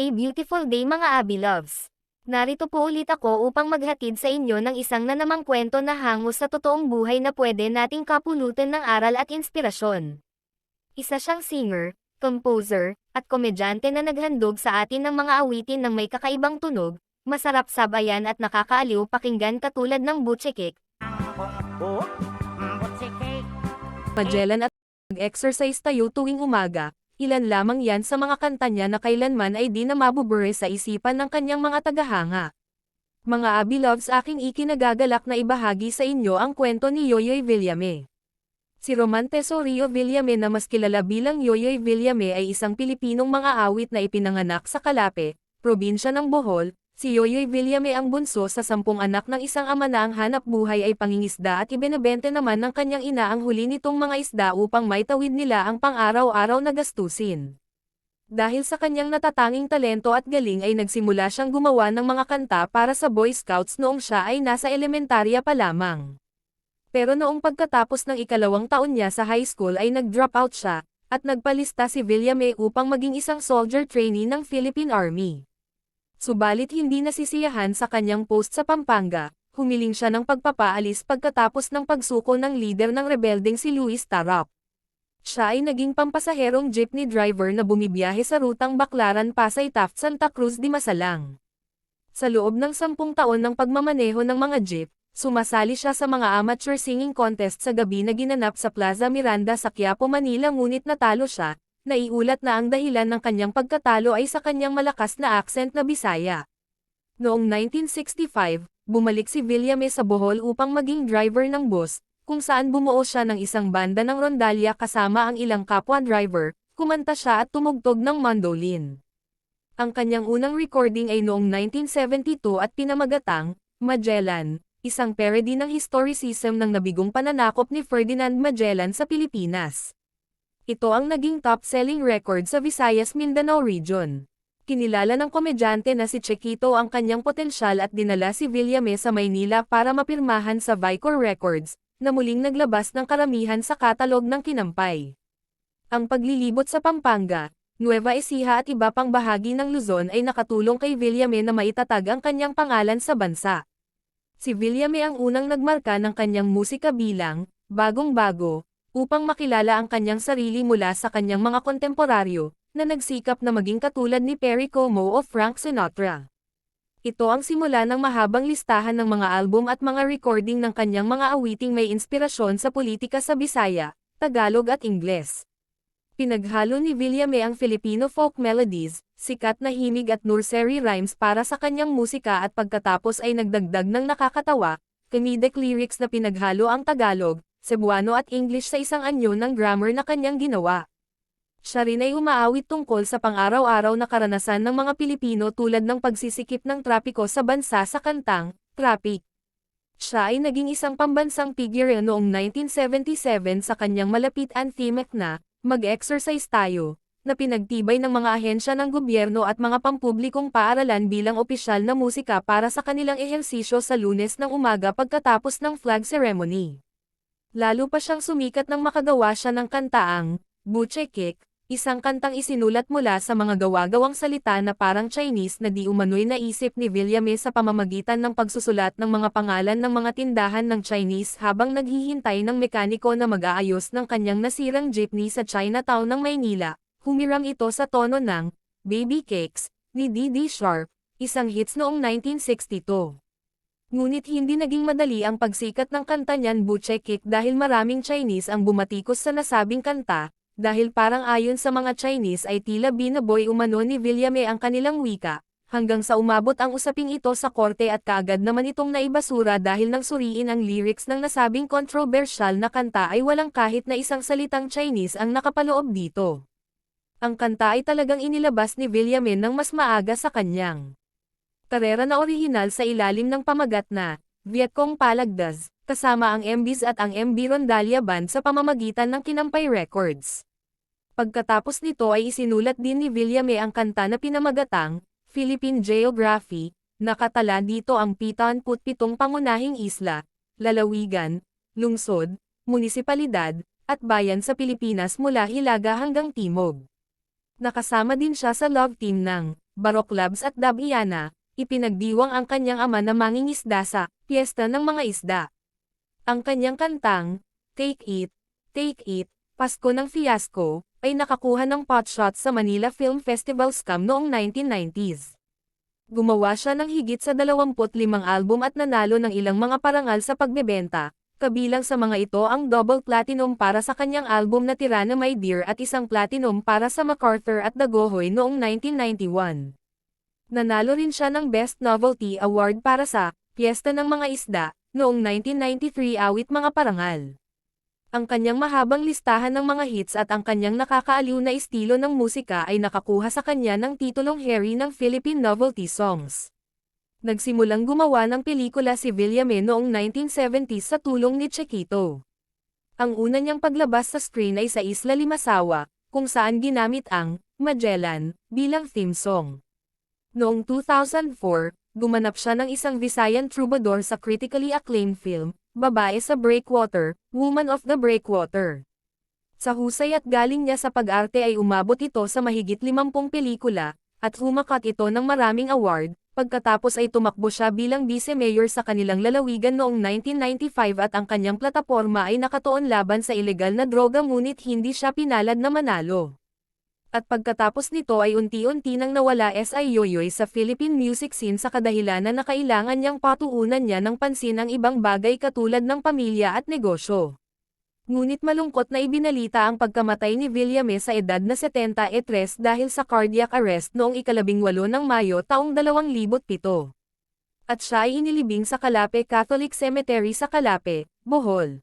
A beautiful day mga Abby Loves. Narito po ulit ako upang maghatid sa inyo ng isang na namang kwento na hango sa totoong buhay na pwede nating kapulutan ng aral at inspirasyon. Isa siyang singer, composer, at komedyante na naghandog sa atin ng mga awitin ng may kakaibang tunog, masarap sabayan at nakakaaliw pakinggan katulad ng Butchie Cake. Magellan at mag-exercise tayo tuwing umaga. Ilan lamang yan sa mga kanta niya na kailanman ay di na mabubure sa isipan ng kanyang mga tagahanga. Mga Abby Loves, aking ikinagagalak na ibahagi sa inyo ang kwento ni Yoyoy Villame. Si Roman Tesorio Villame na mas kilala bilang Yoyoy Villame ay isang Pilipinong mga awit na ipinanganak sa Calape, probinsya ng Bohol. Si Yoyoy Villame ang bunso sa 10 anak ng isang ama na ang hanap buhay ay pangingisda at ibinebente naman ng kanyang ina ang huli nitong mga isda upang maitawid nila ang pang-araw-araw na gastusin. Dahil sa kanyang natatanging talento at galing ay nagsimula siyang gumawa ng mga kanta para sa Boy Scouts noong siya ay nasa elementarya pa lamang. Pero noong pagkatapos ng 2nd taon niya sa high school ay nag-drop out siya, at nagpalista si Villame upang maging isang soldier trainee ng Philippine Army. Subalit hindi nasisiyahan sa kanyang post sa Pampanga, humiling siya ng pagpapaalis pagkatapos ng pagsuko ng leader ng rebeldeng si Luis Tarap. Siya ay naging pampasaherong jeepney driver na bumibiyahe sa rutang Baclaran-Pasay-Taft-Santa Cruz di Masalang. Sa loob ng 10 taon ng pagmamaneho ng mga jeep, sumasali siya sa mga amateur singing contest sa gabi na ginanap sa Plaza Miranda sa Quiapo, Manila, ngunit natalo siya. Naiulat na ang dahilan ng kanyang pagkatalo ay sa kanyang malakas na accent na Bisaya. Noong 1965, bumalik si Villame sa Bohol upang maging driver ng bus, kung saan bumuo siya ng isang banda ng rondalya kasama ang ilang kapwa driver, kumanta siya at tumugtog ng mandolin. Ang kanyang unang recording ay noong 1972 at pinamagatang Magellan, isang parody ng historicism ng nabigong pananakop ni Ferdinand Magellan sa Pilipinas. Ito ang naging top-selling record sa Visayas Mindanao region. Kinilala ng komedyante na si Chiquito ang kanyang potensyal at dinala si Villame sa Maynila para mapirmahan sa Vicor Records, na muling naglabas ng karamihan sa katalog ng Kinampay. Ang paglilibot sa Pampanga, Nueva Ecija at iba pang bahagi ng Luzon ay nakatulong kay Villame na maitatag ang kanyang pangalan sa bansa. Si Villame ang unang nagmarka ng kanyang musika bilang bagong-bago, upang makilala ang kanyang sarili mula sa kanyang mga kontemporaryo, na nagsikap na maging katulad ni Perry Como o Frank Sinatra. Ito ang simula ng mahabang listahan ng mga album at mga recording ng kanyang mga awiting may inspirasyon sa politika sa Bisaya, Tagalog at Ingles. Pinaghalo ni Villame ang Filipino folk melodies, sikat na himig at nursery rhymes para sa kanyang musika at pagkatapos ay nagdagdag ng nakakatawa, comedic lyrics na pinaghalo ang Tagalog, Cebuano at English sa isang anyo ng grammar na kanyang ginawa. Siya rin ay umaawit tungkol sa pang-araw-araw na karanasan ng mga Pilipino tulad ng pagsisikip ng trapiko sa bansa sa kantang Traffic. Siya ay naging isang pambansang figure noong 1977 sa kanyang malapit anthemic na Mag-Exercise Tayo, na pinagtibay ng mga ahensya ng gobyerno at mga pampublikong paaralan bilang opisyal na musika para sa kanilang ehersisyo sa Lunes ng umaga pagkatapos ng flag ceremony. Lalo pa siyang sumikat nang makagawa siya ng kantaang Butchie Cake, isang kantang isinulat mula sa mga gawa-gawang salita na parang Chinese na di umano'y naisip ni Villame sa pamamagitan ng pagsusulat ng mga pangalan ng mga tindahan ng Chinese habang naghihintay ng mekaniko na mag-aayos ng kanyang nasirang jeepney sa Chinatown ng Maynila. Humiram ito sa tono ng Baby Cakes ni Dee Sharp, isang hits noong 1962. Ngunit hindi naging madali ang pagsikat ng kanta niyan Butchie Cake dahil maraming Chinese ang bumatikos sa nasabing kanta, dahil parang ayon sa mga Chinese ay tila binaboy umano ni Villame ang kanilang wika, hanggang sa umabot ang usaping ito sa korte at kaagad naman itong naibasura dahil nang suriin ang lyrics ng nasabing controversial na kanta ay walang kahit na isang salitang Chinese ang nakapaloob dito. Ang kanta ay talagang inilabas ni Villame nang mas maaga sa kanyang karera na orihinal sa ilalim ng pamagat na Vietcong Palagdas, kasama ang MBs at ang MB Rondalia Band sa pamamagitan ng Kinampay Records. Pagkatapos nito ay isinulat din ni Villame ang kanta na pinamagatang Philippine Geography, nakatala dito ang 77 pangunahing isla, lalawigan, lungsod, munisipalidad, at bayan sa Pilipinas mula hilaga hanggang timog. Nakasama din siya sa love team ng Baroclubs at Dabiana, ipinagdiwang ang kanyang ama na mangingisda sa Piyesta ng Mga Isda. Ang kanyang kantang, Take It, Pasko ng Fiasco, ay nakakuha ng potshot sa Manila Film Festival SCAM noong 1990s. Gumawa siya ng higit sa 25 album at nanalo ng ilang mga parangal sa pagbebenta, kabilang sa mga ito ang double platinum para sa kanyang album na Tirana My Dear at isang platinum para sa MacArthur at Dagohoy noong 1991. Nanalo rin siya ng Best Novelty Award para sa Piyesta ng Mga Isda, noong 1993 awit Mga Parangal. Ang kanyang mahabang listahan ng mga hits at ang kanyang nakakaaliw na estilo ng musika ay nakakuha sa kanya ng titulong Harry ng Philippine Novelty Songs. Nagsimulang gumawa ng pelikula si Villame noong 1970s sa tulong ni Chiquito. Ang una niyang paglabas sa screen ay sa Isla Limasawa, kung saan ginamit ang Magellan bilang theme song. Noong 2004, gumanap siya ng isang Visayan troubadour sa critically acclaimed film, Babae sa Breakwater, Woman of the Breakwater. Sa husay at galing niya sa pag-arte ay umabot ito sa mahigit 50 pelikula, at humakat ito ng maraming award, pagkatapos ay tumakbo siya bilang vice-mayor sa kanilang lalawigan noong 1995 at ang kanyang plataporma ay nakatuon laban sa ilegal na droga ngunit hindi siya pinalad na manalo. At pagkatapos nito ay unti-unti nang nawala si Yoyoy sa Philippine music scene sa kadahilanan na kailangan niyang patuunan niya ng pansin ang ibang bagay katulad ng pamilya at negosyo. Ngunit malungkot na ibinalita ang pagkamatay ni Villame sa edad na 73 dahil sa cardiac arrest noong 18 ng Mayo taong 2007. At siya ay inilibing sa Calape Catholic Cemetery sa Calape, Bohol.